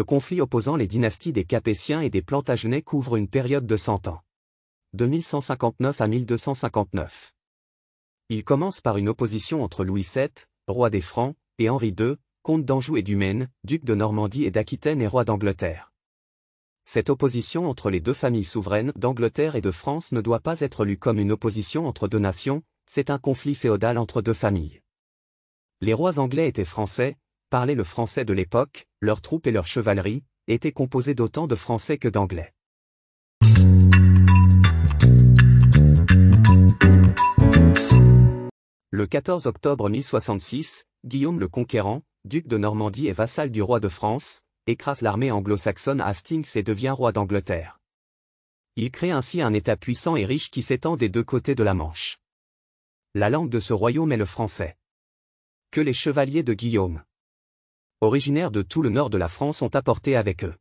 Le conflit opposant les dynasties des Capétiens et des Plantagenets couvre une période de 100 ans. De 1159 à 1259. Il commence par une opposition entre Louis VII, roi des Francs, et Henri II, comte d'Anjou et du Maine, duc de Normandie et d'Aquitaine et roi d'Angleterre. Cette opposition entre les deux familles souveraines d'Angleterre et de France ne doit pas être lue comme une opposition entre deux nations, c'est un conflit féodal entre deux familles. Les rois anglais étaient français, parlaient le français de l'époque, leurs troupes et leur chevalerie étaient composées d'autant de français que d'anglais. Le 14 octobre 1066, Guillaume le Conquérant, duc de Normandie et vassal du roi de France, écrase l'armée anglo-saxonne à Hastings et devient roi d'Angleterre. Il crée ainsi un État puissant et riche qui s'étend des deux côtés de la Manche. La langue de ce royaume est le français. Que les chevaliers de Guillaume, originaires de tout le nord de la France, ont apporté avec eux.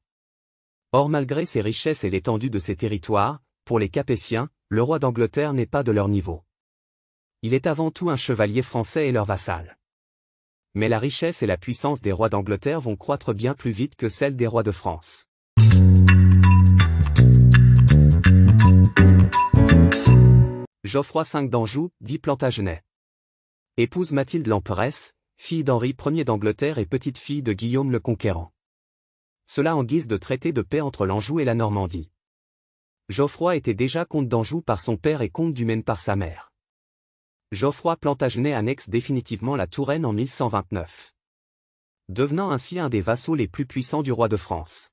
Or malgré ses richesses et l'étendue de ses territoires, pour les Capétiens, le roi d'Angleterre n'est pas de leur niveau. Il est avant tout un chevalier français et leur vassal. Mais la richesse et la puissance des rois d'Angleterre vont croître bien plus vite que celle des rois de France. Geoffroy V d'Anjou, dit Plantagenet. Épouse Mathilde l'Emperesse, fille d'Henri Ier d'Angleterre et petite-fille de Guillaume le Conquérant. Cela en guise de traité de paix entre l'Anjou et la Normandie. Geoffroy était déjà comte d'Anjou par son père et comte du Maine par sa mère. Geoffroy Plantagenet annexe définitivement la Touraine en 1129. Devenant ainsi un des vassaux les plus puissants du roi de France.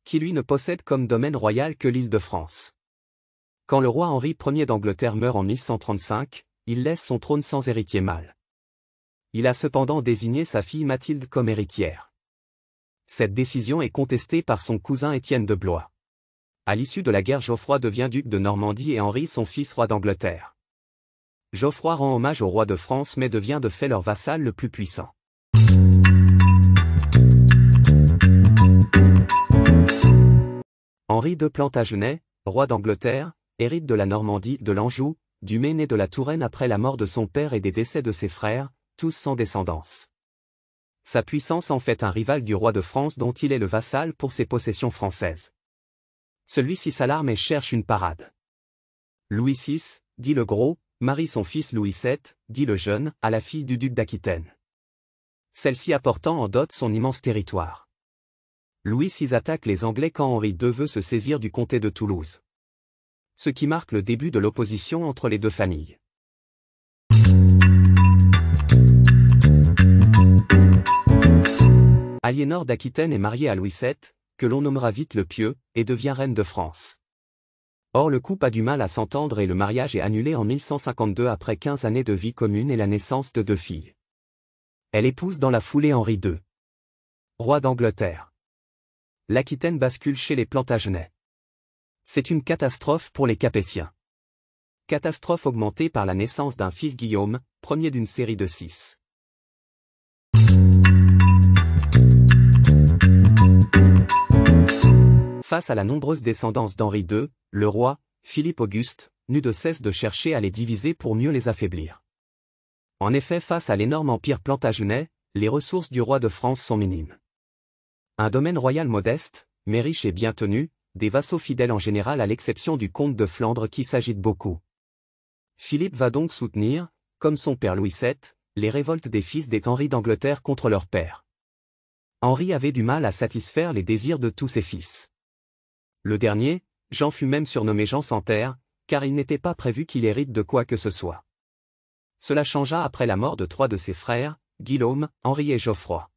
Qui lui ne possède comme domaine royal que l'île de France. Quand le roi Henri Ier d'Angleterre meurt en 1135, il laisse son trône sans héritier mâle. Il a cependant désigné sa fille Mathilde comme héritière. Cette décision est contestée par son cousin Étienne de Blois. À l'issue de la guerre, Geoffroy devient duc de Normandie et Henri son fils roi d'Angleterre. Geoffroy rend hommage au roi de France mais devient de fait leur vassal le plus puissant. Henri II Plantagenet, roi d'Angleterre, hérite de la Normandie, de l'Anjou, du Maine et de la Touraine après la mort de son père et des décès de ses frères, tous sans descendance. Sa puissance en fait un rival du roi de France dont il est le vassal pour ses possessions françaises. Celui-ci s'alarme et cherche une parade. Louis VI, dit le Gros, marie son fils Louis VII, dit le Jeune, à la fille du duc d'Aquitaine. Celle-ci apportant en dot son immense territoire. Louis VI attaque les Anglais quand Henri II veut se saisir du comté de Toulouse. Ce qui marque le début de l'opposition entre les deux familles. Aliénor d'Aquitaine est mariée à Louis VII, que l'on nommera vite le Pieux, et devient reine de France. Or le couple a du mal à s'entendre et le mariage est annulé en 1152 après 15 années de vie commune et la naissance de 2 filles. Elle épouse dans la foulée Henri II, roi d'Angleterre. L'Aquitaine bascule chez les Plantagenets. C'est une catastrophe pour les Capétiens. Catastrophe augmentée par la naissance d'un fils Guillaume, premier d'une série de 6. Face à la nombreuse descendance d'Henri II, le roi, Philippe Auguste, n'eut de cesse de chercher à les diviser pour mieux les affaiblir. En effet, face à l'énorme empire plantagenet, les ressources du roi de France sont minimes. Un domaine royal modeste, mais riche et bien tenu, des vassaux fidèles en général à l'exception du comte de Flandre qui s'agite beaucoup. Philippe va donc soutenir, comme son père Louis VII, les révoltes des fils des Henri d'Angleterre contre leur père. Henri avait du mal à satisfaire les désirs de tous ses fils. Le dernier, Jean fut même surnommé Jean sans terre, car il n'était pas prévu qu'il hérite de quoi que ce soit. Cela changea après la mort de 3 de ses frères, Guillaume, Henri et Geoffroy.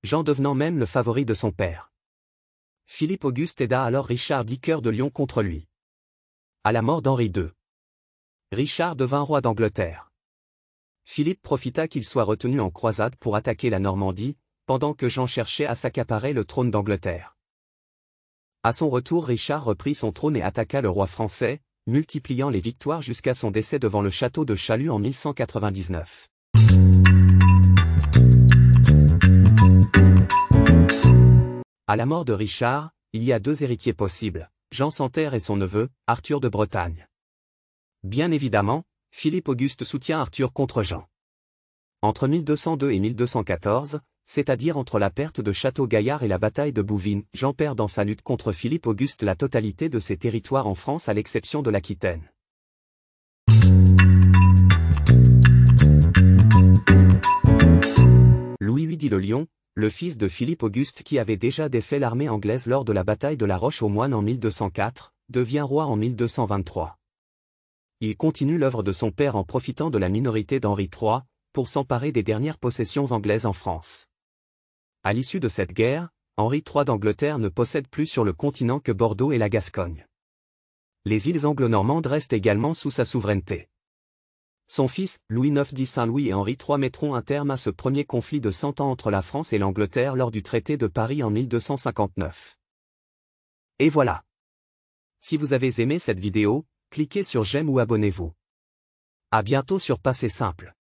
Jean devenant même le favori de son père. Philippe Auguste aida alors Richard X Cœur de Lion contre lui. À la mort d'Henri II, Richard devint roi d'Angleterre. Philippe profita qu'il soit retenu en croisade pour attaquer la Normandie, pendant que Jean cherchait à s'accaparer le trône d'Angleterre. À son retour, Richard reprit son trône et attaqua le roi français, multipliant les victoires jusqu'à son décès devant le château de Chalus en 1199. À la mort de Richard, il y a 2 héritiers possibles, Jean sans terre et son neveu, Arthur de Bretagne. Bien évidemment, Philippe Auguste soutient Arthur contre Jean. Entre 1202 et 1214, c'est-à-dire entre la perte de Château-Gaillard et la bataille de Bouvines. Jean perd dans sa lutte contre Philippe Auguste la totalité de ses territoires en France à l'exception de l'Aquitaine. Louis VIII dit le Lion, le fils de Philippe Auguste qui avait déjà défait l'armée anglaise lors de la bataille de la Roche-aux-Moines en 1204, devient roi en 1223. Il continue l'œuvre de son père en profitant de la minorité d'Henri III, pour s'emparer des dernières possessions anglaises en France. À l'issue de cette guerre, Henri III d'Angleterre ne possède plus sur le continent que Bordeaux et la Gascogne. Les îles anglo-normandes restent également sous sa souveraineté. Son fils, Louis IX dit Saint-Louis et Henri III mettront un terme à ce premier conflit de 100 ans entre la France et l'Angleterre lors du traité de Paris en 1259. Et voilà. Si vous avez aimé cette vidéo, cliquez sur j'aime ou abonnez-vous. À bientôt sur Passé Simple.